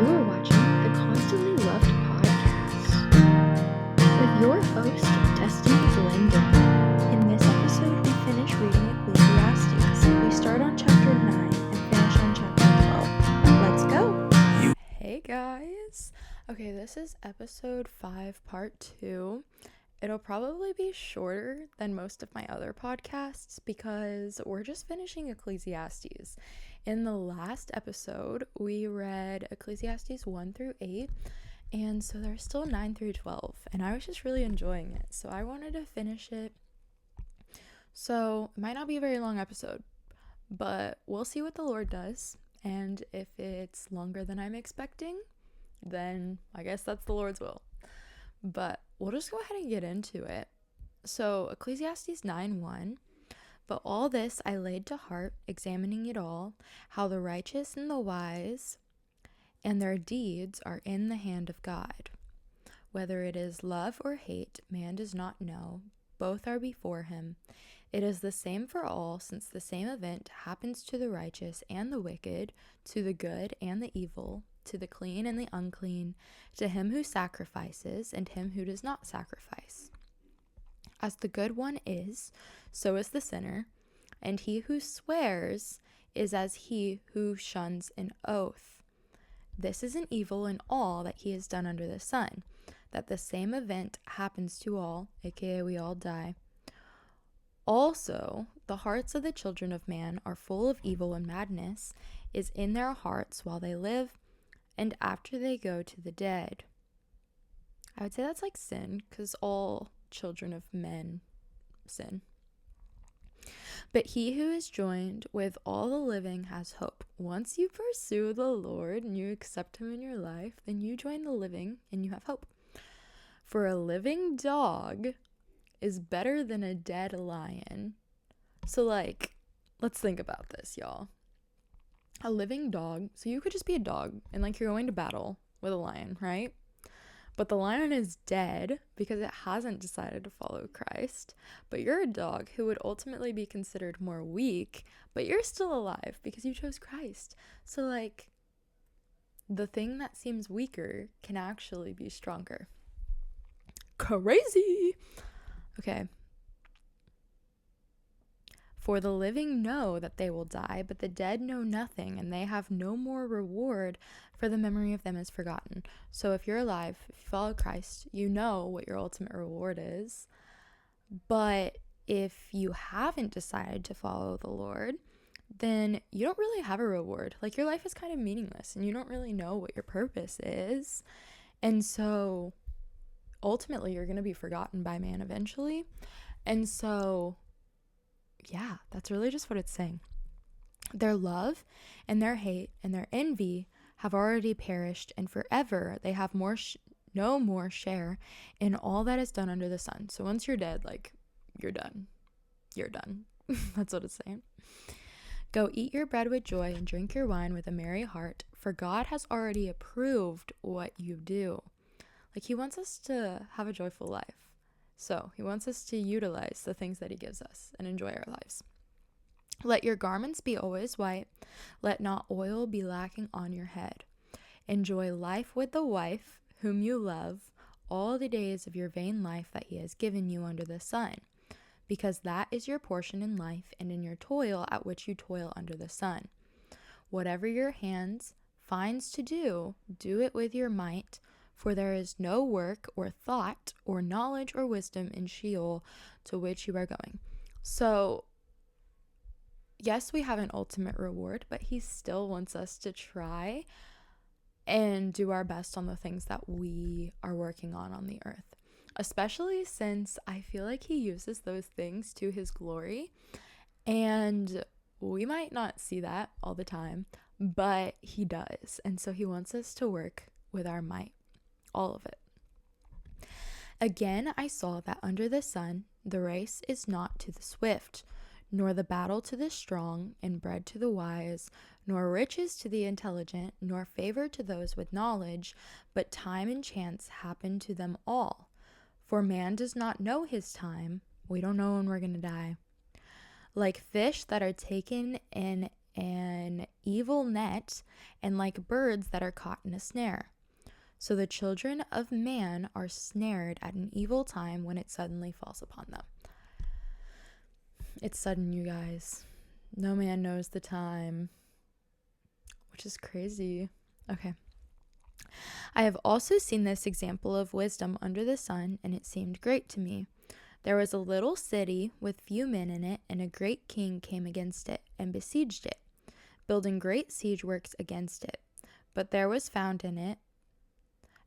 You are watching the Constantly Loved podcast with your host, Destiny Linden. In this episode, we finish reading Ecclesiastes. We start on chapter 9 and finish on chapter 12. Let's go! Hey guys! Okay, this is episode 5, part 2. It'll probably be shorter than most of my other podcasts because we're just finishing Ecclesiastes. In the last episode, we read Ecclesiastes 1 through 8, and so there's still 9 through 12, and I was just really enjoying it, so I wanted to finish it. So it might not be a very long episode, but we'll see what the Lord does, and if it's longer than I'm expecting, then I guess that's the Lord's will. But we'll just go ahead and get into it. So Ecclesiastes 9:1. But all this I laid to heart, examining it all, how the righteous and the wise and their deeds are in the hand of God. Whether it is love or hate, man does not know. Both are before him. It is the same for all, since the same event happens to the righteous and the wicked, to the good and the evil, to the clean and the unclean, to him who sacrifices and him who does not sacrifice. As the good one is, so is the sinner, and he who swears is as he who shuns an oath. This is an evil in all that he has done under the sun, that the same event happens to all, aka we all die. Also, the hearts of the children of man are full of evil, and madness is in their hearts while they live, and after they go to the dead. I would say that's like sin, because all children of men sin. But he who is joined with all the living has hope. Once you pursue the Lord and you accept him in your life, then you join the living and you have hope. For a living dog is better than a dead lion. So let's think about this, y'all. A living dog, so you could just be a dog and you're going to battle with a lion, right? But the lion is dead because it hasn't decided to follow Christ. But you're a dog who would ultimately be considered more weak, but you're still alive because you chose Christ. So the thing that seems weaker can actually be stronger. Crazy! Okay. For the living know that they will die, but the dead know nothing, and they have no more reward, for the memory of them is forgotten. So if you're alive, if you follow Christ, you know what your ultimate reward is. But if you haven't decided to follow the Lord, then you don't really have a reward. Your life is kind of meaningless, and you don't really know what your purpose is. And so ultimately, you're going to be forgotten by man eventually. And so yeah, that's really just what it's saying. Their love and their hate and their envy have already perished, and forever they have no more share in all that is done under the sun. So once you're dead, you're done. You're done. That's what it's saying. Go eat your bread with joy and drink your wine with a merry heart, for God has already approved what you do. He wants us to have a joyful life. So he wants us to utilize the things that he gives us and enjoy our lives. Let your garments be always white. Let not oil be lacking on your head. Enjoy life with the wife whom you love all the days of your vain life that he has given you under the sun, because that is your portion in life and in your toil at which you toil under the sun. Whatever your hands finds to do, do it with your might, for there is no work or thought or knowledge or wisdom in Sheol to which you are going. So, yes, we have an ultimate reward, but he still wants us to try and do our best on the things that we are working on the earth. Especially since I feel like he uses those things to his glory. And we might not see that all the time, but he does. And so he wants us to work with our might. All of it. Again, I saw that under the sun, the race is not to the swift, nor the battle to the strong, and bread to the wise, nor riches to the intelligent, nor favor to those with knowledge, but time and chance happen to them all. For man does not know his time. We don't know when we're going to die. Like fish that are taken in an evil net and like birds that are caught in a snare. So the children of man are snared at an evil time when it suddenly falls upon them. It's sudden, you guys. No man knows the time, which is crazy. Okay. I have also seen this example of wisdom under the sun, and it seemed great to me. There was a little city with few men in it, and a great king came against it and besieged it, building great siege works against it. But there was found in it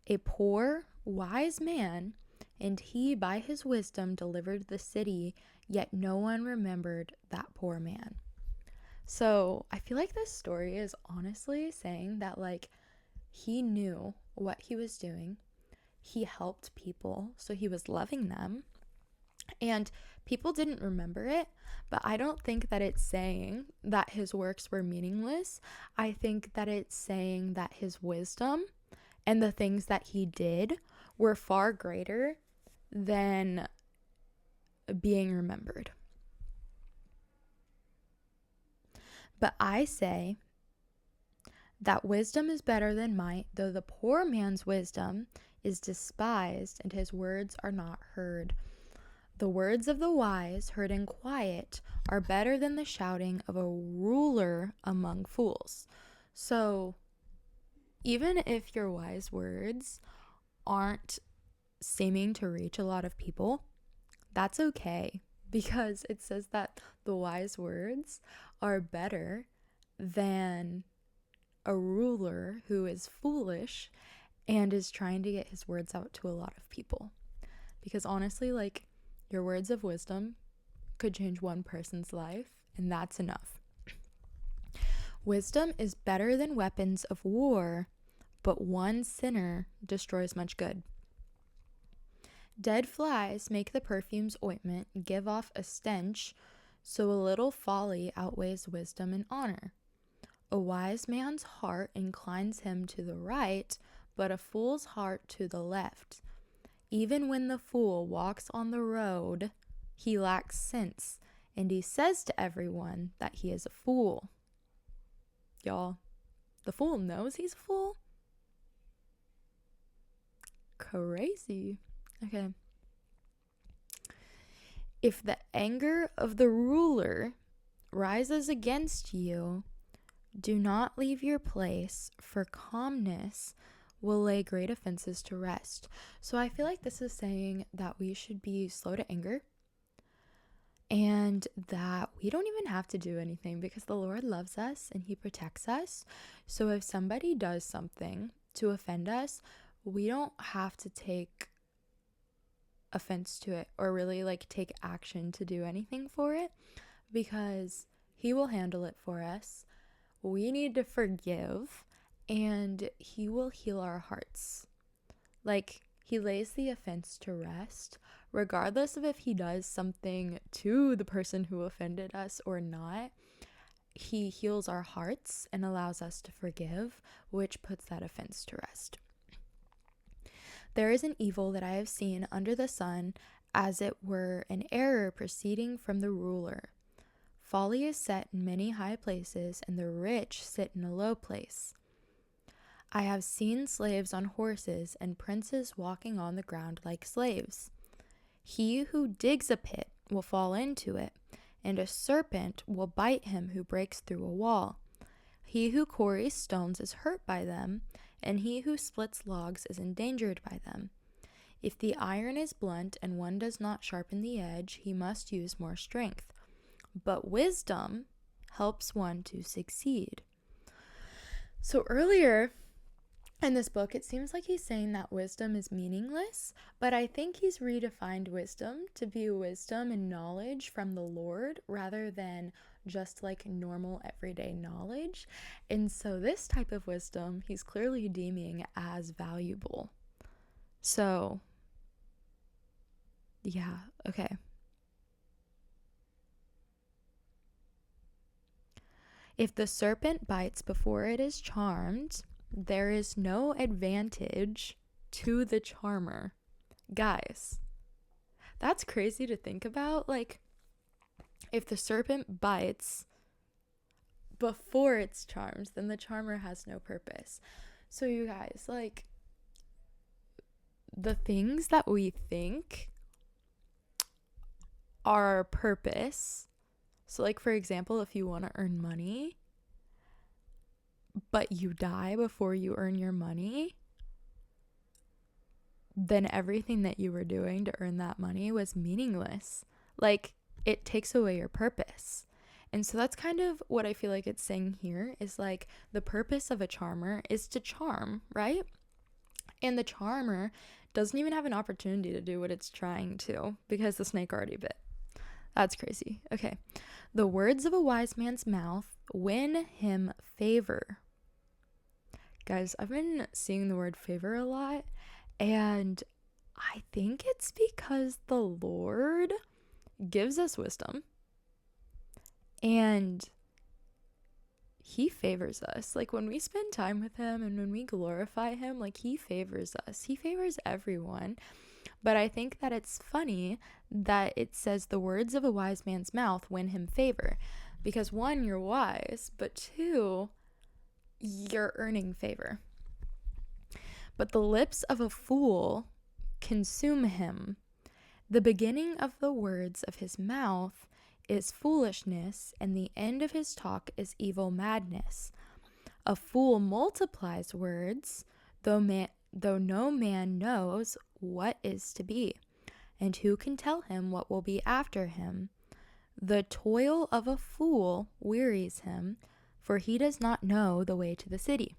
a poor, wise man, and he by his wisdom delivered the city, yet no one remembered that poor man. So I feel like this story is honestly saying that, like, he knew what he was doing. He helped people, so he was loving them. And people didn't remember it, but I don't think that it's saying that his works were meaningless. I think that it's saying that his wisdom and the things that he did were far greater than being remembered. But I say that wisdom is better than might, though the poor man's wisdom is despised and his words are not heard. The words of the wise, heard in quiet, are better than the shouting of a ruler among fools. So, even if your wise words aren't seeming to reach a lot of people, that's okay, because it says that the wise words are better than a ruler who is foolish and is trying to get his words out to a lot of people. Because honestly, like, your words of wisdom could change one person's life, and that's enough. Wisdom is better than weapons of war, but one sinner destroys much good. Dead flies make the perfume's ointment give off a stench, so a little folly outweighs wisdom and honor. A wise man's heart inclines him to the right, but a fool's heart to the left. Even when the fool walks on the road, he lacks sense, and he says to everyone that he is a fool. Y'all, the fool knows he's a fool? Crazy. Okay. If the anger of the ruler rises against you, do not leave your place, for calmness will lay great offenses to rest. So I feel like this is saying that we should be slow to anger and that we don't even have to do anything because the Lord loves us and he protects us. So if somebody does something to offend us, we don't have to take offense to it or really like take action to do anything for it because he will handle it for us. We need to forgive and he will heal our hearts. Like, he lays the offense to rest, regardless of if he does something to the person who offended us or not. He heals our hearts and allows us to forgive, which puts that offense to rest. There is an evil that I have seen under the sun, as it were an error proceeding from the ruler. Folly is set in many high places, and the rich sit in a low place. I have seen slaves on horses, and princes walking on the ground like slaves. He who digs a pit will fall into it, and a serpent will bite him who breaks through a wall. He who quarries stones is hurt by them, and he who splits logs is endangered by them. If the iron is blunt and one does not sharpen the edge, he must use more strength. But wisdom helps one to succeed. So earlier in this book, it seems like he's saying that wisdom is meaningless, but I think he's redefined wisdom to be wisdom and knowledge from the Lord rather than just like normal everyday knowledge. And so this type of wisdom, he's clearly deeming as valuable. So, yeah, okay. If the serpent bites before it is charmed, there is no advantage to the charmer. Guys, that's crazy to think about. Like, if the serpent bites before its charms, then the charmer has no purpose. So you guys, like, the things that we think are our purpose. So, like, for example, if you want to earn money, but you die before you earn your money, then everything that you were doing to earn that money was meaningless. Like, it takes away your purpose. And so that's kind of what I feel like it's saying here is like the purpose of a charmer is to charm, right? And the charmer doesn't even have an opportunity to do what it's trying to because the snake already bit. That's crazy. Okay. The words of a wise man's mouth win him favor. Guys, I've been seeing the word favor a lot, and I think it's because the Lord gives us wisdom and he favors us. Like, when we spend time with him and when we glorify him, like, he favors us. He favors everyone. But I think that it's funny that it says the words of a wise man's mouth win him favor. Because one, you're wise, but two, you're earning favor. But the lips of a fool consume him. The beginning of the words of his mouth is foolishness, and the end of his talk is evil madness. A fool multiplies words, though no man knows what is to be, and who can tell him what will be after him? The toil of a fool wearies him, for he does not know the way to the city.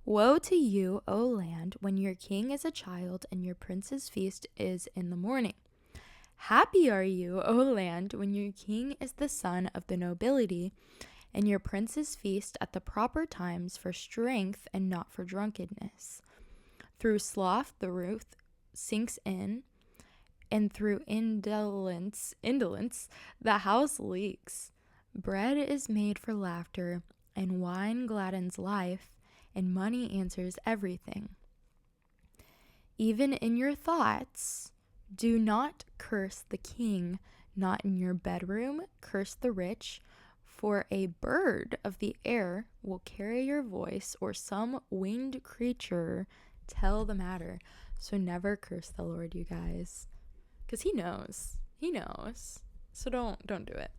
Woe to you, O land, when your king is a child and your prince's feast is in the morning. Happy are you, O land, when your king is the son of the nobility, and your princes feast at the proper times for strength and not for drunkenness. Through sloth the roof sinks in, and through indolence the house leaks. Bread is made for laughter, and wine gladdens life, and money answers everything. Even in your thoughts, do not curse the king, not in your bedroom, curse the rich, for a bird of the air will carry your voice, or some winged creature tell the matter. So never curse the Lord, you guys, because he knows. So don't do it.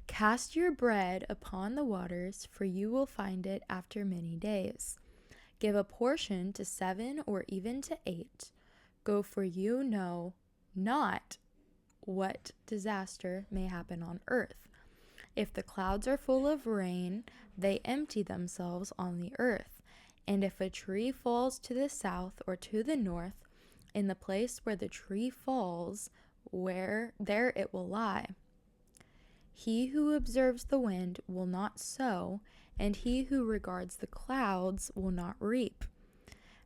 Cast your bread upon the waters, for you will find it after many days. Give a portion to 7 or even to 8. Go, for you know not what disaster may happen on earth. If the clouds are full of rain, they empty themselves on the earth. And if a tree falls to the south or to the north, in the place where the tree falls, there it will lie. He who observes the wind will not sow, and he who regards the clouds will not reap.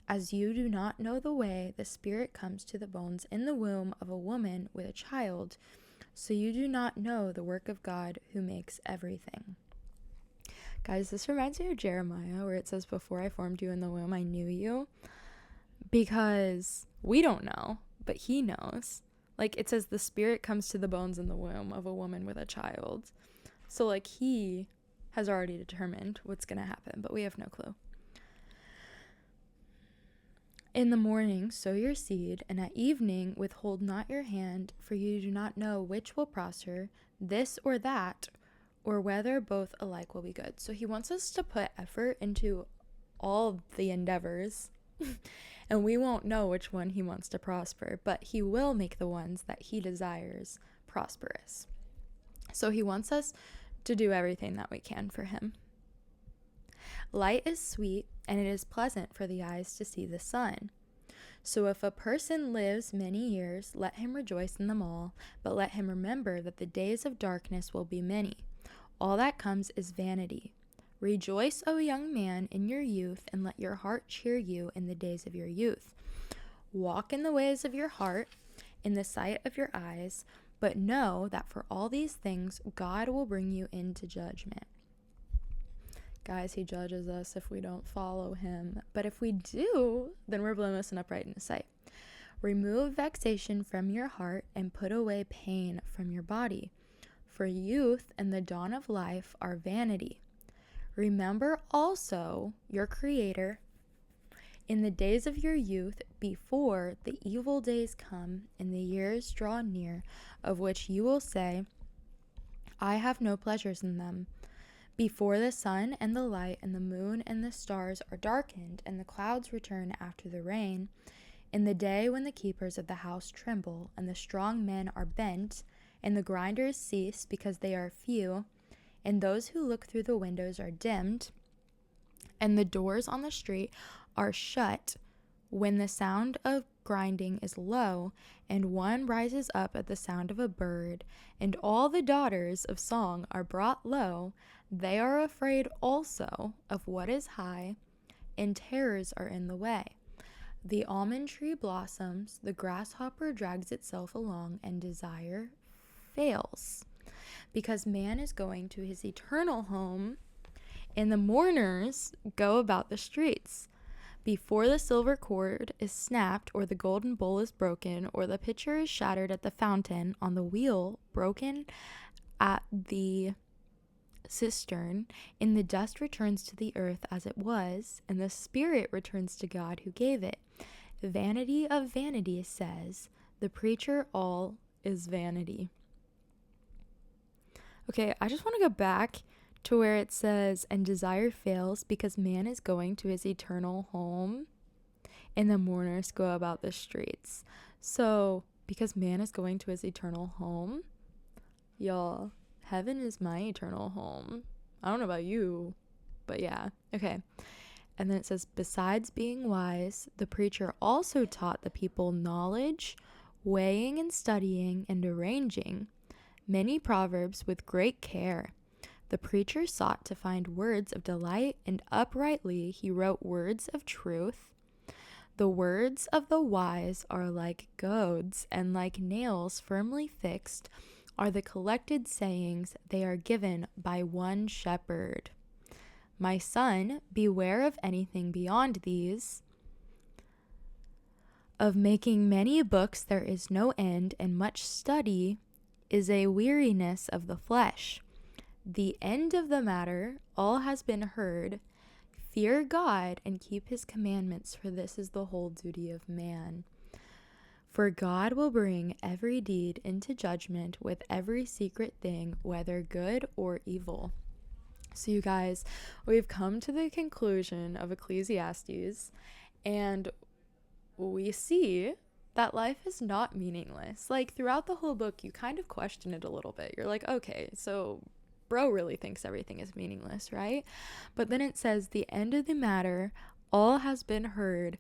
As you do not know the way the Spirit comes to the bones in the womb of a woman with a child, so you do not know the work of God who makes everything. Guys, this reminds me of Jeremiah, where it says, before I formed you in the womb, I knew you. Because we don't know, but he knows. Like, it says the Spirit comes to the bones in the womb of a woman with a child. So, like, he has already determined what's going to happen, but we have no clue. In the morning sow your seed, and at evening withhold not your hand, for you do not know which will prosper, this or that, or whether both alike will be good. So he wants us to put effort into all the endeavors, and we won't know which one he wants to prosper, but he will make the ones that he desires prosperous. So he wants us to do everything that we can for him. Light is sweet, and it is pleasant for the eyes to see the sun. So if a person lives many years, let him rejoice in them all, but let him remember that the days of darkness will be many. All that comes is vanity. Rejoice, O young man, in your youth, and let your heart cheer you in the days of your youth. Walk in the ways of your heart, in the sight of your eyes, but know that for all these things God will bring you into judgment. Guys, he judges us if we don't follow him, but if we do, then we're blameless and upright in his sight. Remove vexation from your heart and put away pain from your body, For youth and the dawn of life are vanity. Remember also your Creator in the days of your youth, before the evil days come and the years draw near, of which you will say, I have no pleasures in them. Before the sun and the light and the moon and the stars are darkened, and the clouds return after the rain, in the day when the keepers of the house tremble, and the strong men are bent, and the grinders cease because they are few, and those who look through the windows are dimmed, and the doors on the street are shut, when the sound of grinding is low, and one rises up at the sound of a bird, and all the daughters of song are brought low, they are afraid also of what is high, and terrors are in the way. The almond tree blossoms, the grasshopper drags itself along, and desire fails, because man is going to his eternal home, and the mourners go about the streets. Before the silver cord is snapped, or the golden bowl is broken, or the pitcher is shattered at the fountain, on the wheel broken at the cistern, and the dust returns to the earth as it was, and the spirit returns to God who gave it. Vanity of vanity, says the preacher, all is vanity. Okay, I just want to go back to where it says, and desire fails, because man is going to his eternal home, and the mourners go about the streets. So, because man is going to his eternal home, y'all, heaven is my eternal home. I don't know about you, but yeah. Okay. And then it says, besides being wise, the preacher also taught the people knowledge, weighing and studying and arranging many proverbs with great care. The preacher sought to find words of delight, and uprightly he wrote words of truth. The words of the wise are like goads, and like nails firmly fixed are the collected sayings. They are given by one shepherd. My son, beware of anything beyond these. Of making many books there is no end, and much study is a weariness of the flesh. The end of the matter, all has been heard. Fear God and keep his commandments, for this is the whole duty of man. For God will bring every deed into judgment with every secret thing, whether good or evil. So you guys, we've come to the conclusion of Ecclesiastes, and we see that life is not meaningless. Like, throughout the whole book, you kind of question it a little bit. You're like, okay, so bro really thinks everything is meaningless, right? But then it says, the end of the matter, all has been heard.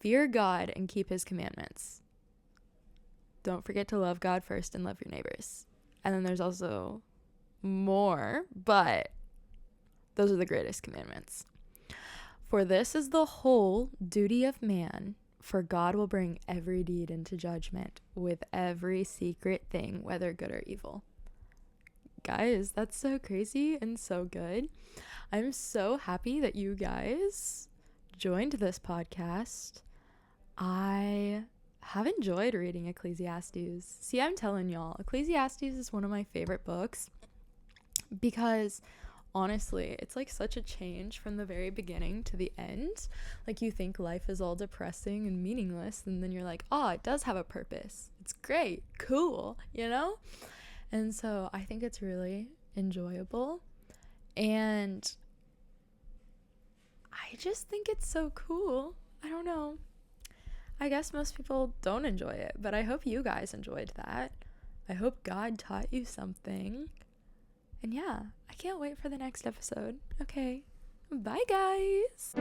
Fear God and keep his commandments. Don't forget to love God first and love your neighbors. And then there's also more, but those are the greatest commandments. For this is the whole duty of man, for God will bring every deed into judgment with every secret thing, whether good or evil. Guys, that's so crazy and so good. I'm so happy that you guys joined this podcast. I have enjoyed reading Ecclesiastes. See, I'm telling y'all, Ecclesiastes is one of my favorite books because honestly, it's like such a change from the very beginning to the end. Like, you think life is all depressing and meaningless, and then you're like, oh, it does have a purpose. It's great, cool, you know? And so I think it's really enjoyable, and I just think it's so cool. I don't know. I guess most people don't enjoy it, but I hope you guys enjoyed that. I hope God taught you something. And yeah, I can't wait for the next episode. Okay, bye guys.